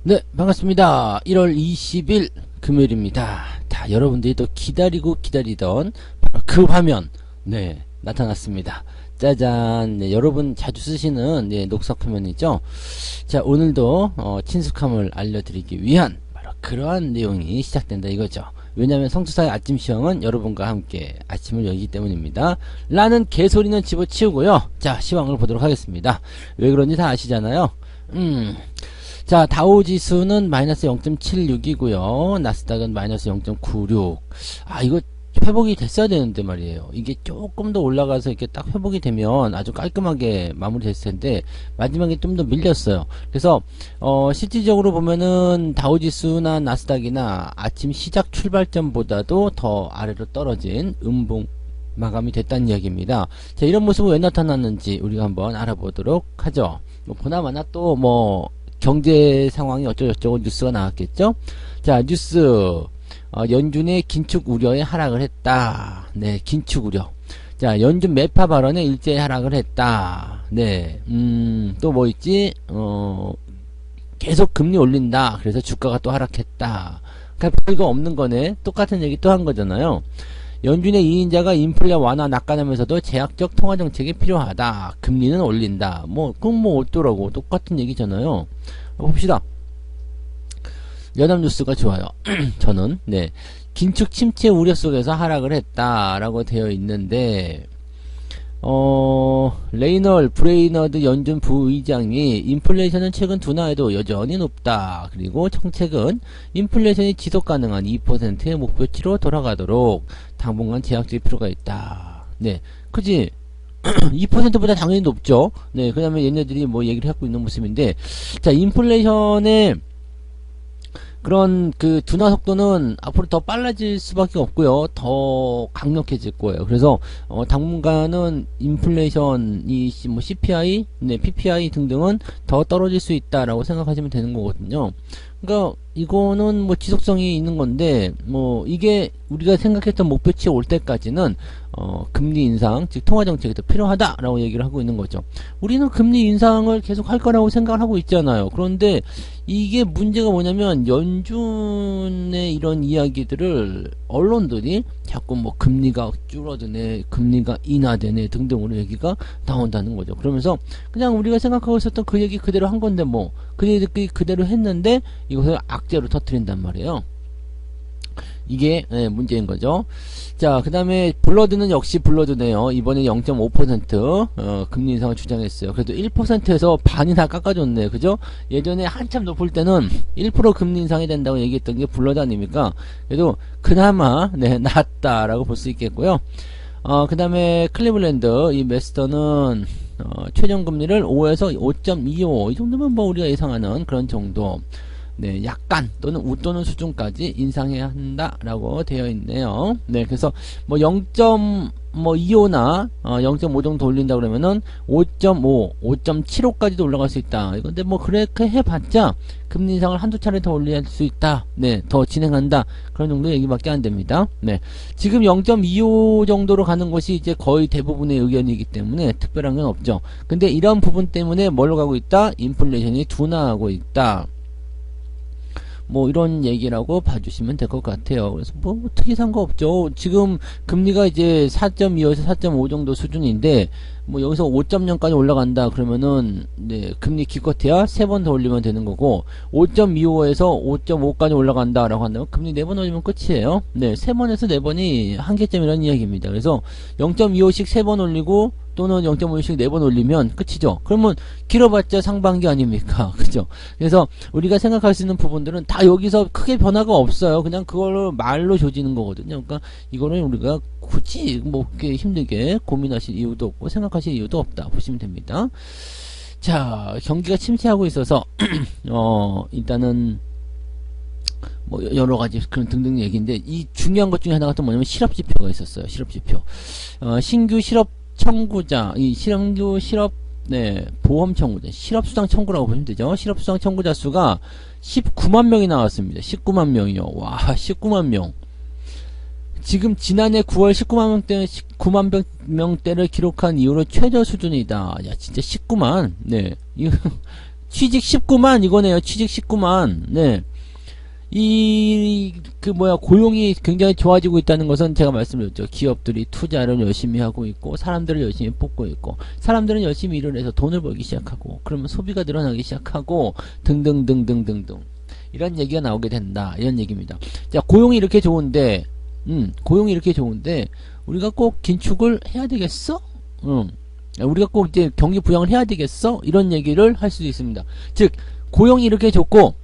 네, 반갑습니다. 1월 20일 금요일입니다. 자, 여러분들이 또 기다리고 기다리던 바로 그 화면, 네, 나타났습니다. 짜잔, 네, 여러분 자주 쓰시는 녹색 화면이죠. 자, 오늘도 친숙함을 알려드리기 위한 바로 그러한 내용이 시작된다 이거죠. 왜냐하면 성투사의 아침 시황은 여러분과 함께 아침을 열기 때문입니다. 라는 개소리는 집어치우고요. 자, 시황을 보도록 하겠습니다. 왜 그런지 다 아시잖아요. 자, 다우지수는 마이너스 0.76이고요. 나스닥은 마이너스 0.96. 아, 이거 회복이 됐어야 되는데 말이에요. 이게 조금 더 올라가서 이렇게 딱 회복이 되면 아주 깔끔하게 마무리됐을 텐데 마지막에 좀 더 밀렸어요. 그래서 실질적으로 보면은 다우지수나 나스닥이나 아침 시작 출발점보다도 더 아래로 떨어진 음봉 마감이 됐다는 이야기입니다. 자, 이런 모습은 왜 나타났는지 우리가 한번 알아보도록 하죠. 보나마나 또 경제 상황이 어쩌고저쩌고 뉴스가 나왔겠죠. 자, 뉴스 연준의 긴축 우려에 하락을 했다. 네, 긴축 우려. 자, 연준 매파 발언에 일제히 하락을 했다. 네, 또 뭐 있지? 계속 금리 올린다. 그래서 주가가 또 하락했다. 그러니까 별거 없는 거네. 똑같은 얘기 또 한 거잖아요. 연준의 2인자가 인플레 완화 낚아내면서도 제약적 통화 정책이 필요하다. 금리는 올린다. 그건 어쩌라고. 똑같은 얘기잖아요. 봅시다. 연합뉴스가 좋아요. 저는, 네. 긴축 침체 우려 속에서 하락을 했다라고 되어 있는데, 레이널 브레이너드 연준 부의장이 인플레이션은 최근 둔화에도 여전히 높다. 그리고 정책은 인플레이션이 지속 가능한 2%의 목표치로 돌아가도록 당분간 제약될 필요가 있다. 네. 그지? 2%보다 당연히 높죠. 네. 그 다음에 얘네들이 얘기를 하고 있는 모습인데, 자, 인플레이션의 그런 둔화 속도는 앞으로 더 빨라질 수밖에 없고요. 더 강력해질 거예요. 그래서 당분간은 인플레이션이 CPI, 네, PPI 등등은 더 떨어질 수 있다라고 생각하시면 되는 거거든요. 그러니까 이거는 지속성이 있는 건데 이게 우리가 생각했던 목표치에 올 때까지는 금리 인상, 즉 통화 정책이 더 필요하다라고 얘기를 하고 있는 거죠. 우리는 금리 인상을 계속 할 거라고 생각을 하고 있잖아요. 그런데 이게 문제가 뭐냐면 연준의 이런 이야기들을 언론들이 자꾸 금리가 줄어드네, 금리가 인하되네 등등으로 얘기가 나온다는 거죠. 그러면서 그냥 우리가 생각하고 있었던 그 얘기 그대로 한 건데 그 얘기 그대로 했는데 이것을 악재로 터뜨린단 말이에요. 이게 문제인 거죠. 자, 그 다음에 블러드는 역시 블러드네요. 이번에 0.5% 금리 인상을 주장했어요. 그래도 1%에서 반이나 깎아줬네. 그죠? 예전에 한참 높을 때는 1% 금리 인상이 된다고 얘기했던 게 블러드 아닙니까? 그래도 그나마 낫다라고 볼 수 있겠고요. 그 다음에 클리블랜드 이 메스터는 최종 금리를 5에서 5.25 이 정도면 우리가 예상하는 그런 정도. 네, 약간 또는 웃도는 수준까지 인상해야 한다라고 되어 있네요. 네, 그래서 0.25나 0.5 정도 올린다 그러면은 5.5, 5.75까지도 올라갈 수 있다. 이건데 그렇게 해봤자 금리 인상을 한두 차례 더 올릴 수 있다. 네, 더 진행한다. 그런 정도 얘기밖에 안 됩니다. 네, 지금 0.25 정도로 가는 것이 이제 거의 대부분의 의견이기 때문에 특별한 건 없죠. 근데 이런 부분 때문에 뭘로 가고 있다? 인플레이션이 둔화하고 있다. 이런 얘기라고 봐주시면 될 것 같아요. 그래서 특이한 거 없죠. 지금 금리가 이제 4.25에서 4.5 정도 수준인데 여기서 5.0까지 올라간다 그러면은 네, 금리 기껏해야 3번 더 올리면 되는 거고 5.25에서 5.5까지 올라간다라고 한다면 금리 4번 올리면 끝이에요. 네, 3번에서 4번이 한계점이라는 이야기입니다. 그래서 0.25씩 3번 올리고 또는 0.5씩 4번 올리면 끝이죠. 그러면 길어봤자 상반기 아닙니까? 그죠? 그래서 우리가 생각할 수 있는 부분들은 다 여기서 크게 변화가 없어요. 그냥 그걸로 말로 조지는 거거든요. 그러니까 이거는 우리가 굳이 그렇게 힘들게 고민하실 이유도 없고 생각하실 이유도 없다 보시면 됩니다. 자, 경기가 침체하고 있어서 일단은 여러 가지 그런 등등 얘기인데 이 중요한 것 중에 하나가 또 뭐냐면 실업지표가 있었어요. 실업지표. 신규 실업 청구자, 신규 실업 보험 청구자, 실업수당 청구라고 보시면 되죠. 실업수당 청구자 수가 19만 명이 나왔습니다. 19만 명이요. 와, 19만 명. 지금 지난해 9월 19만 명대를 기록한 이후로 최저 수준이다. 야, 진짜 19만. 네. 이거 취직 19만 이거네요. 취직 19만. 네. 고용이 굉장히 좋아지고 있다는 것은 제가 말씀드렸죠. 기업들이 투자를 열심히 하고 있고, 사람들을 열심히 뽑고 있고, 사람들은 열심히 일을 해서 돈을 벌기 시작하고, 그러면 소비가 늘어나기 시작하고, 등등등등등등. 이런 얘기가 나오게 된다. 이런 얘기입니다. 자, 고용이 이렇게 좋은데, 우리가 꼭 긴축을 해야 되겠어? 우리가 꼭 이제 경기 부양을 해야 되겠어? 이런 얘기를 할 수도 있습니다. 즉, 고용이 이렇게 좋고,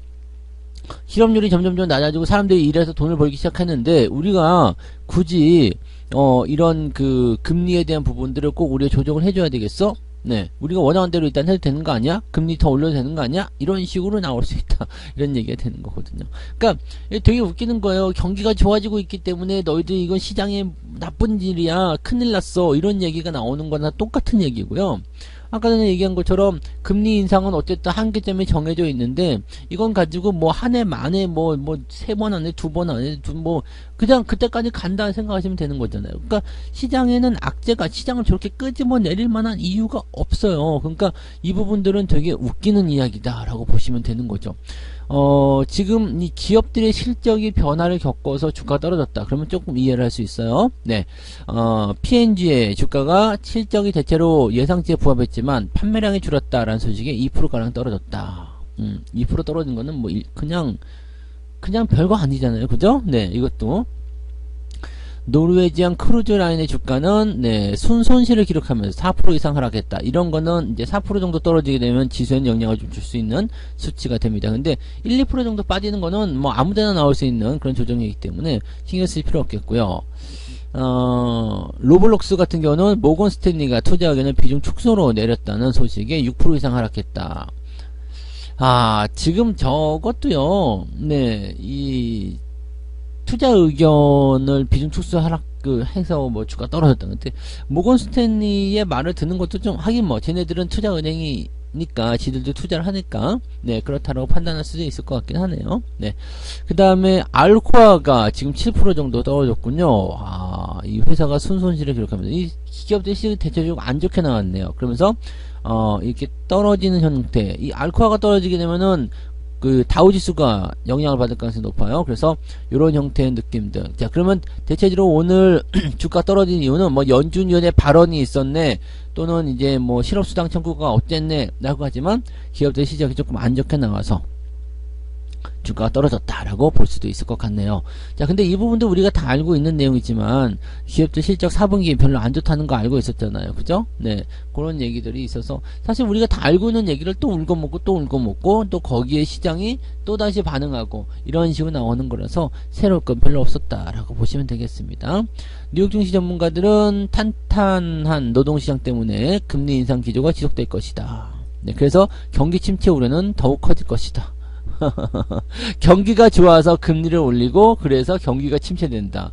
실업률이 점점 낮아지고 사람들이 일해서 돈을 벌기 시작했는데 우리가 굳이 이런 금리에 대한 부분들을 꼭 우리가 조정을 해줘야 되겠어? 네, 우리가 원하는 대로 일단 해도 되는 거 아니야? 금리 더 올려도 되는 거 아니야? 이런 식으로 나올 수 있다. 이런 얘기가 되는 거거든요. 그러니까 되게 웃기는 거예요. 경기가 좋아지고 있기 때문에 너희들 이건 시장에 나쁜 일이야, 큰일 났어, 이런 얘기가 나오는 거나 똑같은 얘기고요. 아까 전에 얘기한 것처럼 금리 인상은 어쨌든 한계점이 정해져 있는데 이건 가지고 뭐 한 해 만에 뭐 3번 안에 2번 안에 그냥 그때까지 간다 생각하시면 되는 거잖아요. 그러니까 시장에는 악재가 시장을 저렇게 끄집어 내릴 만한 이유가 없어요. 그러니까 이 부분들은 되게 웃기는 이야기다라고 보시면 되는 거죠. 지금 이 기업들의 실적이 변화를 겪어서 주가가 떨어졌다. 그러면 조금 이해를 할 수 있어요. 네. P&G의 주가가 실적이 대체로 예상치에 부합했지만 판매량이 줄었다라는 소식에 2%가량 떨어졌다. 2% 떨어진 거는 뭐 그냥 별거 아니잖아요. 그죠? 네, 이것도. 노르웨지안 크루즈 라인의 주가는 순손실을 기록하면서 4% 이상 하락했다. 이런 거는 이제 4% 정도 떨어지게 되면 지수에는 영향을 좀 줄 수 있는 수치가 됩니다. 근데 1, 2% 정도 빠지는 거는 뭐 아무데나 나올 수 있는 그런 조정이기 때문에 신경 쓸 필요 없겠고요. 로블록스 같은 경우는 모건 스탠리가 투자 의견을 비중 축소로 내렸다는 소식에 6% 이상 하락했다. 지금 저것도요. 이 투자 의견을 비중 축소 해서 뭐 주가 떨어졌다. 근데 모건 스탠리의 말을 듣는 것도 좀 하긴 뭐 쟤네들은 투자 은행이니까 지들도 투자를 하니까 그렇다라고 판단할 수도 있을 것 같긴 하네요. 그 다음에 알코아가 지금 7% 정도 떨어졌군요. 이 회사가 순손실을 기록합니다. 이 기업들이 실적이 대체적으로 안 좋게 나왔네요. 그러면서 이렇게 떨어지는 형태, 이 알코아가 떨어지게 되면은 다우지수가 영향을 받을 가능성이 높아요. 그래서 이런 형태의 느낌들. 자, 그러면 대체적으로 오늘 주가 떨어진 이유는 뭐 연준위원회 발언이 있었네, 또는 이제 뭐 실업수당 청구가 어쨌네 라고 하지만 기업들 시작이 조금 안 좋게 나와서 주가가 떨어졌다라고 볼 수도 있을 것 같네요. 자, 근데 이 부분도 우리가 다 알고 있는 내용이지만 기업들 실적 4분기 별로 안 좋다는 거 알고 있었잖아요. 그죠? 그런 얘기들이 있어서 사실 우리가 다 알고 있는 얘기를 또 울고먹고 또 거기에 시장이 또다시 반응하고 이런 식으로 나오는 거라서 새로울 건 별로 없었다라고 보시면 되겠습니다. 뉴욕 증시 전문가들은 탄탄한 노동시장 때문에 금리 인상 기조가 지속될 것이다. 그래서 경기 침체 우려는 더욱 커질 것이다. 경기가 좋아서 금리를 올리고 그래서 경기가 침체된다.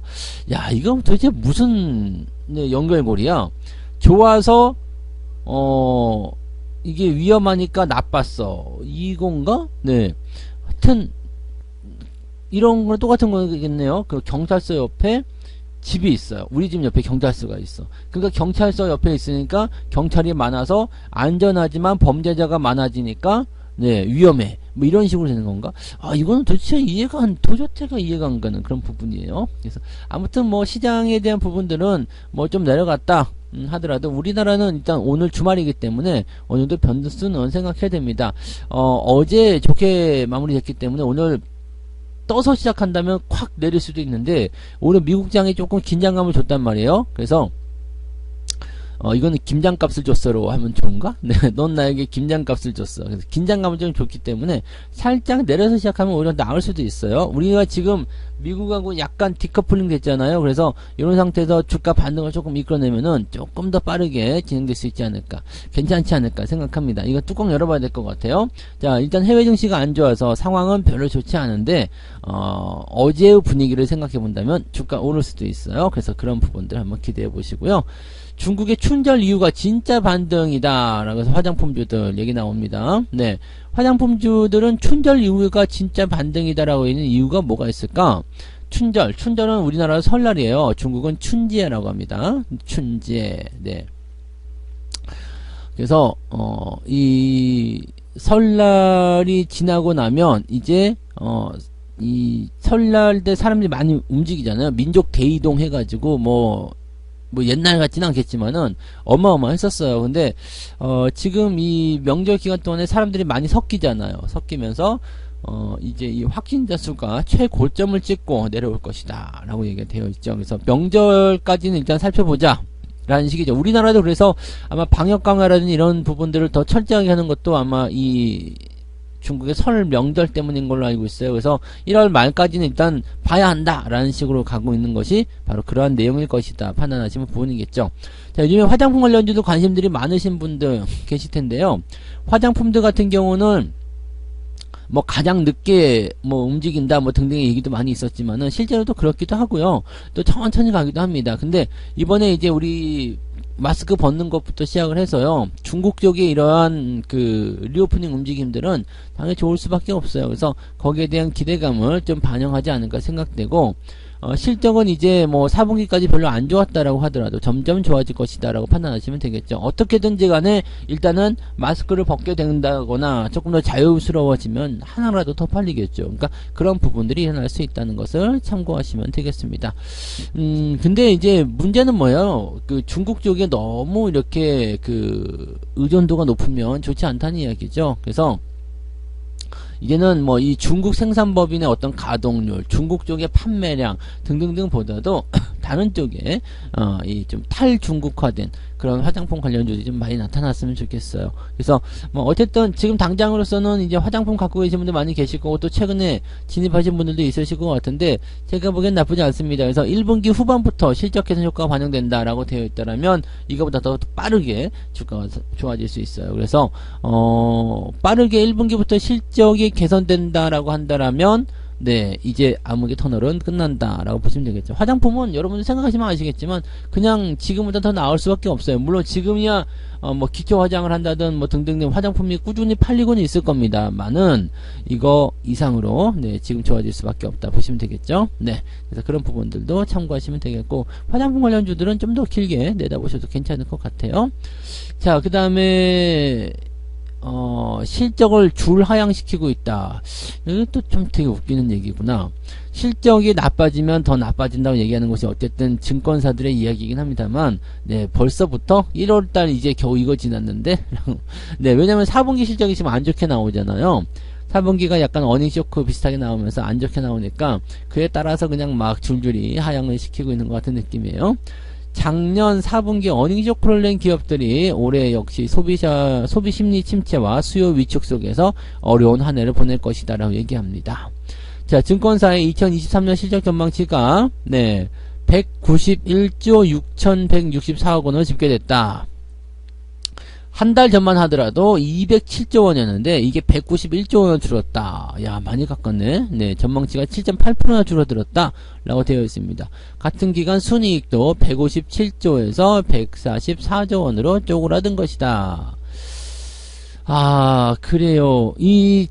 야, 이건 도대체 무슨 연결고리야? 좋아서 이게 위험하니까 나빴어, 이건가? 하여튼 이런 거랑 똑같은 거겠네요. 그 경찰서 옆에 집이 있어요. 우리 집 옆에 경찰서가 있어. 그러니까 경찰서 옆에 있으니까 경찰이 많아서 안전하지만 범죄자가 많아지니까 위험해. 뭐 이런 식으로 되는 건가? 이거는 도대체가 이해가 안 가는 그런 부분이에요. 그래서 아무튼 뭐 시장에 대한 부분들은 뭐 좀 내려갔다 하더라도 우리나라는 일단 오늘 주말이기 때문에 어느 정도 변수는 생각해야 됩니다. 어제 좋게 마무리됐기 때문에 오늘 떠서 시작한다면 콱 내릴 수도 있는데 오늘 미국장이 조금 긴장감을 줬단 말이에요. 그래서 이거는 김장값을 줬어로 하면 좋은가? 넌 나에게 김장값을 줬어. 그래서 긴장감을 좀 줬기 때문에 살짝 내려서 시작하면 오히려 나을 수도 있어요. 우리가 지금 미국하고 약간 디커플링 됐잖아요. 그래서 이런 상태에서 주가 반등을 조금 이끌어내면은 조금 더 빠르게 진행될 수 있지 않을까, 괜찮지 않을까 생각합니다. 이거 뚜껑 열어봐야 될 것 같아요. 자, 일단 해외 증시가 안 좋아서 상황은 별로 좋지 않은데 어제의 분위기를 생각해 본다면 주가 오를 수도 있어요. 그래서 그런 부분들 한번 기대해 보시고요. 중국의 춘절 이유가 진짜 반등이다 라고 해서 화장품주들 얘기 나옵니다. 화장품주들은 춘절 이유가 진짜 반등이다 라고 있는 이유가 뭐가 있을까? 춘절은 우리나라 설날이에요. 중국은 춘지에라고 합니다. 춘지에. 그래서 이 설날이 지나고 나면 이제 이 설날 때 사람들이 많이 움직이잖아요. 민족 대이동 해가지고 뭐 옛날 같지는 않겠지만은 어마어마했었어요. 근데 지금 이 명절 기간 동안에 사람들이 많이 섞이잖아요. 섞이면서 이제 이 확진자 수가 최고점을 찍고 내려올 것이다 라고 얘기가 되어 있죠. 그래서 명절까지는 일단 살펴보자 라는 식이죠. 우리나라도 그래서 아마 방역 강화라든지 이런 부분들을 더 철저하게 하는 것도 아마 이 중국의 설 명절 때문인 걸로 알고 있어요. 그래서 1월 말까지는 일단 봐야 한다 라는 식으로 가고 있는 것이 바로 그러한 내용일 것이다 판단하시면 부분이겠죠. 자, 요즘에 화장품 관련주도 관심들이 많으신 분들 계실 텐데요. 화장품들 같은 경우는 뭐 가장 늦게 뭐 움직인다 뭐 등등의 얘기도 많이 있었지만은 실제로도 그렇기도 하고요. 또 천천히 가기도 합니다. 근데 이번에 이제 우리 마스크 벗는 것부터 시작을 해서요. 중국 쪽의 이러한 그 리오프닝 움직임들은 당연히 좋을 수밖에 없어요. 그래서 거기에 대한 기대감을 좀 반영하지 않을까 생각되고 실적은 이제 뭐 4분기까지 별로 안 좋았다라고 하더라도 점점 좋아질 것이다 라고 판단하시면 되겠죠. 어떻게든지 간에 일단은 마스크를 벗게 된다거나 조금 더 자유스러워지면 하나라도 더 팔리겠죠. 그러니까 그런 부분들이 일어날 수 있다는 것을 참고하시면 되겠습니다. 근데 이제 문제는 뭐예요? 그 중국 쪽에 너무 이렇게 그 의존도가 높으면 좋지 않다는 이야기죠. 그래서 이제는 뭐 이 중국 생산법인의 어떤 가동률, 중국 쪽의 판매량 등등등 보다도 다른 쪽에 이 좀 탈중국화된 그런 화장품 관련주들이 좀 많이 나타났으면 좋겠어요. 그래서 뭐 어쨌든 지금 당장으로서는 이제 화장품 갖고 계신 분들 많이 계실 거고 또 최근에 진입하신 분들도 있으실 것 같은데 제가 보기엔 나쁘지 않습니다. 그래서 1분기 후반부터 실적 개선 효과가 반영된다라고 되어 있다라면 이거보다 더 빠르게 주가가 좋아질 수 있어요. 그래서 빠르게 1분기부터 실적이 개선된다라고 한다라면 네, 이제 암흑의 터널은 끝난다라고 보시면 되겠죠. 화장품은 여러분들 생각하시면 아시겠지만 그냥 지금보다 더 나을 수밖에 없어요. 물론 지금이야 뭐 기초 화장을 한다든 뭐 등등등 화장품이 꾸준히 팔리고는 있을 겁니다만은 이거 이상으로 네, 지금 좋아질 수밖에 없다 보시면 되겠죠. 네, 그래서 그런 부분들도 참고하시면 되겠고 화장품 관련주들은 좀 더 길게 내다보셔도 괜찮을 것 같아요. 자, 그 다음에 실적을 줄 하향시키고 있다. 이것도 좀 되게 웃기는 얘기구나. 실적이 나빠지면 더 나빠진다고 얘기하는 것이 어쨌든 증권사들의 이야기이긴 합니다만, 네, 벌써부터 1월달 이제 겨우 이거 지났는데, 네, 왜냐면 4분기 실적이 지금 안 좋게 나오잖아요. 4분기가 약간 어닝 쇼크 비슷하게 나오면서 안 좋게 나오니까, 그에 따라서 그냥 막 줄줄이 하향을 시키고 있는 것 같은 느낌이에요. 작년 4분기 어닝 쇼크를 낸 기업들이 올해 역시 소비 심리 침체와 수요 위축 속에서 어려운 한 해를 보낼 것이다 라고 얘기합니다. 자, 증권사의 2023년 실적 전망치가 네, 191조 6164억 원을 집계됐다. 한 달 전만 하더라도 207조 원이었는데 이게 191조 원을 줄었다. 야, 많이 가깝네. 네, 전망치가 7.8%나 줄어들었다 라고 되어 있습니다. 같은 기간 순이익도 157조에서 144조 원으로 쪼그라든 것이다. 아, 그래요.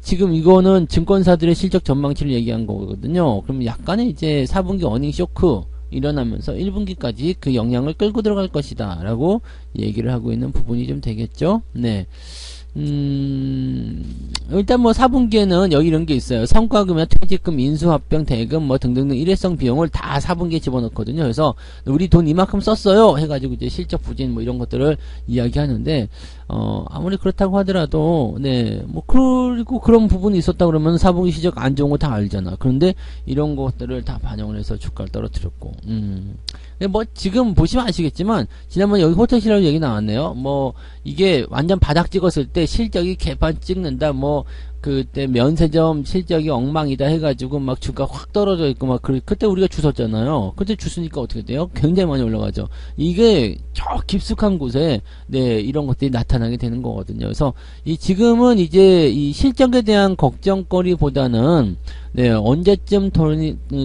지금 이거는 증권사들의 실적 전망치를 얘기한 거거든요. 그럼 약간의 이제 4분기 어닝 쇼크 일어나면서 1분기까지 그 영향을 끌고 들어갈 것이다 라고 얘기를 하고 있는 부분이 좀 되겠죠. 네. 일단 뭐 4분기에는 여기 이런 게 있어요. 성과금이나 퇴직금, 인수합병, 대금 뭐 등등등 일회성 비용을 다 4분기에 집어넣거든요. 그래서 우리 돈 이만큼 썼어요 해가지고 이제 실적 부진 뭐 이런 것들을 이야기하는데 아무리 그렇다고 하더라도 네, 뭐 그리고 그런 부분이 있었다 그러면 4분기 실적 안 좋은 거 다 알잖아. 그런데 이런 것들을 다 반영을 해서 주가를 떨어뜨렸고 뭐 지금 보시면 아시겠지만 지난번에 여기 호텔시라고 얘기 나왔네요. 뭐 이게 완전 바닥 찍었을 때 실적이 개판 찍는다 뭐 그때 면세점 실적이 엉망이다 해가지고 막 주가 확 떨어져 있고 막 그때 우리가 주웠잖아요. 그때 주스니까 어떻게 돼요? 굉장히 많이 올라가죠. 이게 저 깊숙한 곳에 네 이런 것들이 나타나게 되는 거거든요. 그래서 지금은 이제 이 실적에 대한 걱정거리보다는 네 언제쯤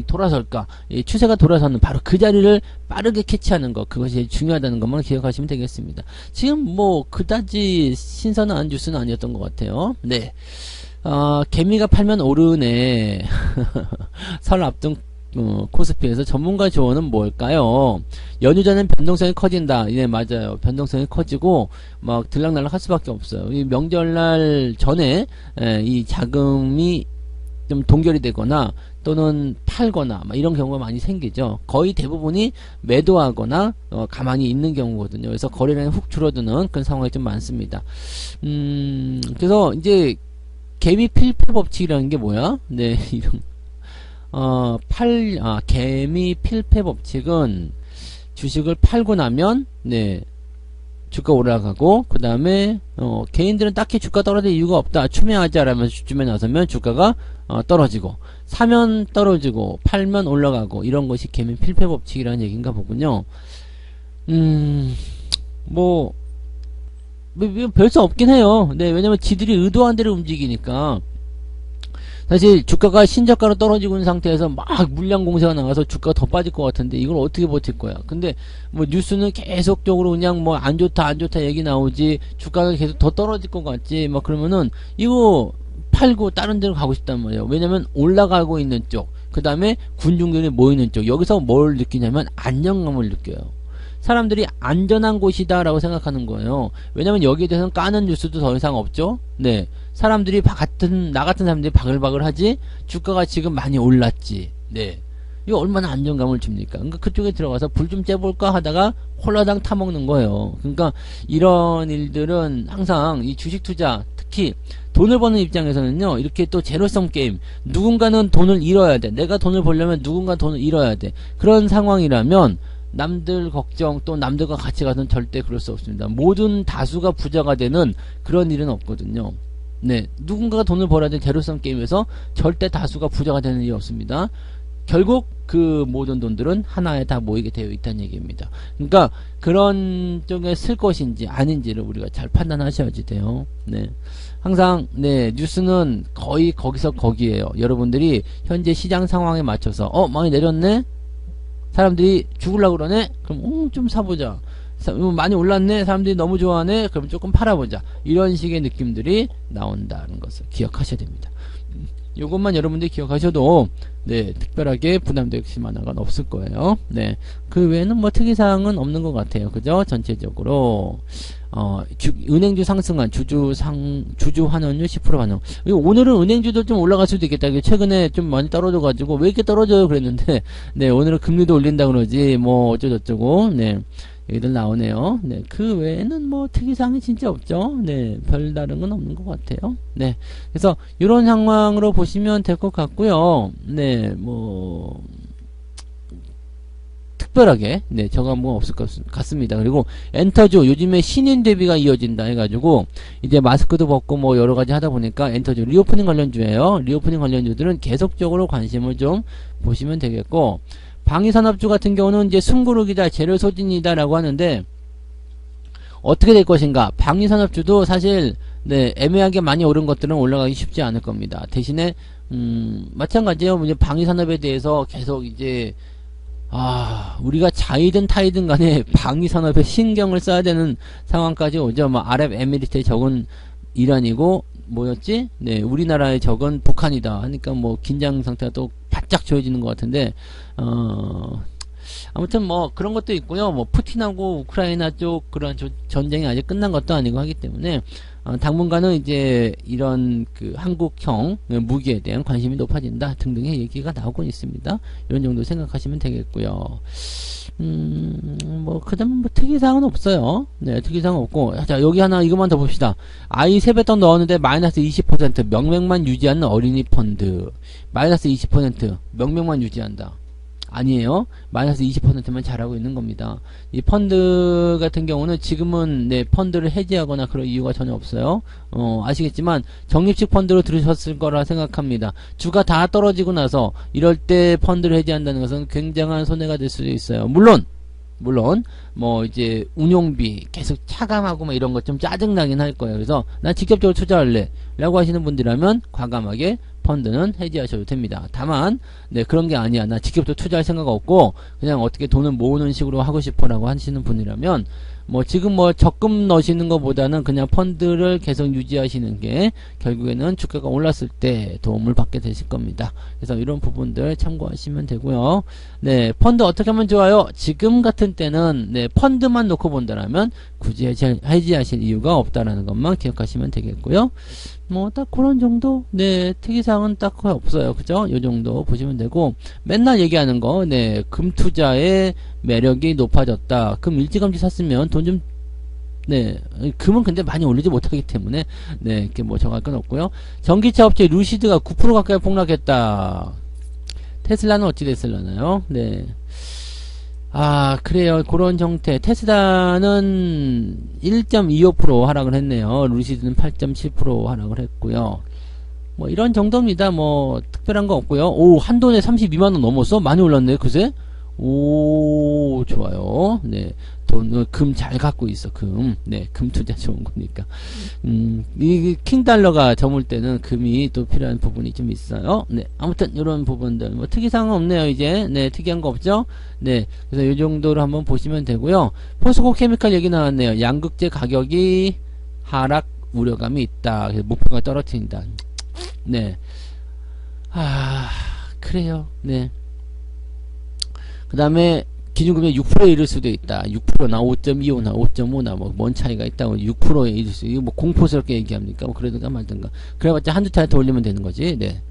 돌아설까 추세가 돌아서는 바로 그 자리를 빠르게 캐치하는 것 그것이 제일 중요하다는 것만 기억하시면 되겠습니다. 지금 뭐 그다지 신선한 뉴스는 아니었던 것 같아요. 네. 개미가 팔면 오르네. 설 앞둔 코스피에서 전문가 조언은 뭘까요? 연휴 전엔 변동성이 커진다. 예, 맞아요. 변동성이 커지고 막 들락날락 할 수밖에 없어요. 이 명절날 전에 이 자금이 좀 동결이 되거나 또는 팔거나 막 이런 경우가 많이 생기죠. 거의 대부분이 매도하거나 가만히 있는 경우거든요. 그래서 거래량이 훅 줄어드는 그런 상황이 좀 많습니다. 그래서 이제 개미 필패 법칙이라는 게 뭐야? 네, 이런 개미 필패 법칙은 주식을 팔고 나면 네, 주가 올라가고 그 다음에 개인들은 딱히 주가 떨어질 이유가 없다. 추매하자 라면서 주춤에 나서면 주가가 떨어지고 사면 떨어지고 팔면 올라가고 이런 것이 개미 필패 법칙이라는 얘기인가 보군요. 뭐 별 수 없긴 해요. 네, 왜냐면 지들이 의도한 대로 움직이니까. 사실 주가가 신저가로 떨어지고 있는 상태에서 막 물량 공세가 나가서 주가가 더 빠질 것 같은데 이걸 어떻게 버틸 거야. 근데 뭐 뉴스는 계속적으로 그냥 뭐 안 좋다 안 좋다 얘기 나오지 주가가 계속 더 떨어질 것 같지 막 그러면은 이거 팔고 다른 데로 가고 싶단 말이에요. 왜냐면 올라가고 있는 쪽 그 다음에 군중들이 모이는 쪽 여기서 뭘 느끼냐면 안정감을 느껴요. 사람들이 안전한 곳이다 라고 생각하는 거예요. 왜냐면 여기에 대해서는 까는 뉴스도 더 이상 없죠. 네, 사람들이 나 같은 사람들이 바글바글 하지 주가가 지금 많이 올랐지. 네, 이거 얼마나 안정감을 줍니까. 그러니까 그쪽에 들어가서 불 좀 쬐볼까 하다가 홀라당 타먹는 거예요. 그러니까 이런 일들은 항상 이 주식 투자 특히 돈을 버는 입장에서는요 이렇게 또 제로섬 게임 누군가는 돈을 잃어야 돼. 내가 돈을 벌려면 누군가 돈을 잃어야 돼. 그런 상황이라면 남들 걱정 또 남들과 같이 가서는 절대 그럴 수 없습니다. 모든 다수가 부자가 되는 그런 일은 없거든요. 네, 누군가가 돈을 벌어야 되는 제로섬 게임에서 절대 다수가 부자가 되는 일이 없습니다. 결국 그 모든 돈들은 하나에 다 모이게 되어 있다는 얘기입니다. 그러니까 그런 쪽에 쓸 것인지 아닌지를 우리가 잘 판단하셔야지 돼요. 네, 항상 네 뉴스는 거의 거기서 거기에요. 여러분들이 현재 시장 상황에 맞춰서 많이 내렸네? 사람들이 죽으려고 그러네? 그럼 좀 사보자. 많이 올랐네? 사람들이 너무 좋아하네? 그럼 조금 팔아보자. 이런 식의 느낌들이 나온다는 것을 기억하셔야 됩니다. 요것만 여러분들이 기억하셔도 네, 특별하게 부담되실 만한 건 없을 거예요. 네, 그 외에는 뭐 특이사항은 없는 것 같아요. 그죠? 전체적으로 은행주 상승한 주주 환원율 10% 반영. 오늘은 은행주도 좀 올라갈 수도 있겠다. 최근에 좀 많이 떨어져가지고 왜 이렇게 떨어져요? 그랬는데 네, 오늘은 금리도 올린다 그러지 뭐 어쩌고저쩌고 네, 얘기들 나오네요. 네, 그 외에는 뭐 특이사항이 진짜 없죠. 네, 별다른 건 없는 것 같아요. 네, 그래서 이런 상황으로 보시면 될 것 같고요. 네, 뭐 특별하게 네, 저거 뭐 없을 것 같습니다. 그리고 엔터주 요즘에 신인 대비가 이어진다 해가지고 이제 마스크도 벗고 뭐 여러가지 하다 보니까 엔터주 리오프닝 관련주예요. 리오프닝 관련주들은 계속적으로 관심을 좀 보시면 되겠고, 방위산업주 같은 경우는 이제 숨고르기다 재료 소진이다 라고 하는데 어떻게 될 것인가. 방위산업주도 사실 네, 애매하게 많이 오른 것들은 올라가기 쉽지 않을 겁니다. 대신에 마찬가지예요. 이제 방위산업에 대해서 계속 이제 우리가 자이든 타이든 간에 방위산업에 신경을 써야 되는 상황까지 오죠. 뭐 아랍에미리트의 적은 이란이고 뭐였지? 네, 우리나라의 적은 북한이다 하니까 뭐 긴장 상태가 또 바짝 조여지는 것 같은데 아무튼 뭐 그런 것도 있고요. 뭐 푸틴하고 우크라이나 쪽 그런 전쟁이 아직 끝난 것도 아니고 하기 때문에 당분간은 이제 이런 그 한국형 무기에 대한 관심이 높아진다 등등의 얘기가 나오고 있습니다. 이런 정도 생각하시면 되겠고요. 뭐 그다음 뭐 특이사항은 없어요. 네, 특이사항은 없고, 자 여기 하나 이것만 더 봅시다. 아이 세뱃돈 넣었는데 마이너스 20% 명맥만 유지하는 어린이 펀드. 마이너스 20% 명맥만 유지한다. 아니에요. 마이너스 20%만 잘하고 있는 겁니다. 이 펀드 같은 경우는 지금은 네, 펀드를 해지하거나 그런 이유가 전혀 없어요. 아시겠지만 적립식 펀드로 들으셨을 거라 생각합니다. 주가 다 떨어지고 나서 이럴 때 펀드를 해지한다는 것은 굉장한 손해가 될 수도 있어요. 물론 뭐 이제 운용비 계속 차감하고 뭐 이런 것 좀 짜증나긴 할 거예요. 그래서 난 직접적으로 투자할래 라고 하시는 분들이라면 과감하게 펀드는 해지하셔도 됩니다. 다만 네, 그런 게 아니야. 나 직접적으로 투자할 생각 없고 그냥 어떻게 돈을 모으는 식으로 하고 싶어라고 하시는 분이라면 뭐 지금 뭐 적금 넣으시는 것보다는 그냥 펀드를 계속 유지하시는 게 결국에는 주가가 올랐을 때 도움을 받게 되실 겁니다. 그래서 이런 부분들 참고하시면 되고요. 네, 펀드 어떻게 하면 좋아요? 지금 같은 때는 네, 펀드만 놓고 본다라면 굳이 해지하실 이유가 없다라는 것만 기억하시면 되겠고요. 뭐 딱 그런 정도. 네, 특이사항은 딱 거의 없어요. 그죠? 요 정도 보시면 되고 맨날 얘기하는 거, 네, 금 투자의 매력이 높아졌다. 금 일찌감치 샀으면 돈 좀, 네, 금은 근데 많이 올리지 못하기 때문에 네, 이렇게 뭐 정할 건 없고요. 전기차 업체 루시드가 9% 가까이 폭락했다. 테슬라는 어찌 됐을라나요? 네. 아, 그래요. 그런 형태. 테슬라는 1.25% 하락을 했네요. 루시드는 8.7% 하락을 했고요. 뭐 이런 정도입니다. 뭐 특별한 거 없고요. 오, 한돈에 32만원 넘었어? 많이 올랐네, 그새? 오, 좋아요. 네. 돈, 금 잘 갖고 있어, 금. 네, 금 투자 좋은 거니까. 이 킹달러가 저물 때는 금이 또 필요한 부분이 좀 있어요. 네, 아무튼 이런 부분들. 뭐 특이사항은 없네요, 이제. 네, 특이한 거 없죠? 네, 그래서 이 정도로 한번 보시면 되고요. 포스코 케미칼 얘기 나왔네요. 양극재 가격이 하락 우려감이 있다. 그래서 목표가 떨어진다. 네. 아, 그래요. 네. 그 다음에 기준금리 6%에 이를 수도 있다. 6%나 5.25나 5.5나 뭐 뭔 차이가 있다고 6%에 이를 수, 이거 뭐 공포스럽게 얘기합니까? 뭐 그러든가 말든가. 그래봤자 한두 차례 더 올리면 되는 거지. 네.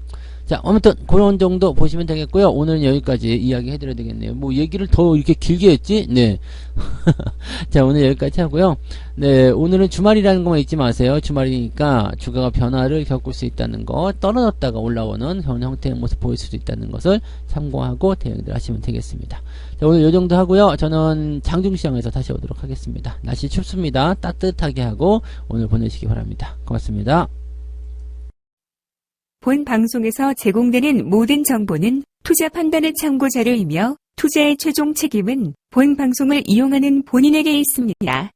자, 아무튼 그런 정도 보시면 되겠고요. 오늘은 여기까지 이야기 해드려야 되겠네요. 뭐 얘기를 더 이렇게 길게 했지? 네. 자, 오늘 여기까지 하고요. 네, 오늘은 주말이라는 것만 잊지 마세요. 주말이니까 주가가 변화를 겪을 수 있다는 거, 떨어졌다가 올라오는 그런 형태의 모습 보일 수도 있다는 것을 참고하고 대응들 하시면 되겠습니다. 자, 오늘 요 정도 하고요. 저는 장중시장에서 다시 오도록 하겠습니다. 날씨 춥습니다. 따뜻하게 하고 오늘 보내시기 바랍니다. 고맙습니다. 본 방송에서 제공되는 모든 정보는 투자 판단의 참고 자료이며 투자의 최종 책임은 본 방송을 이용하는 본인에게 있습니다.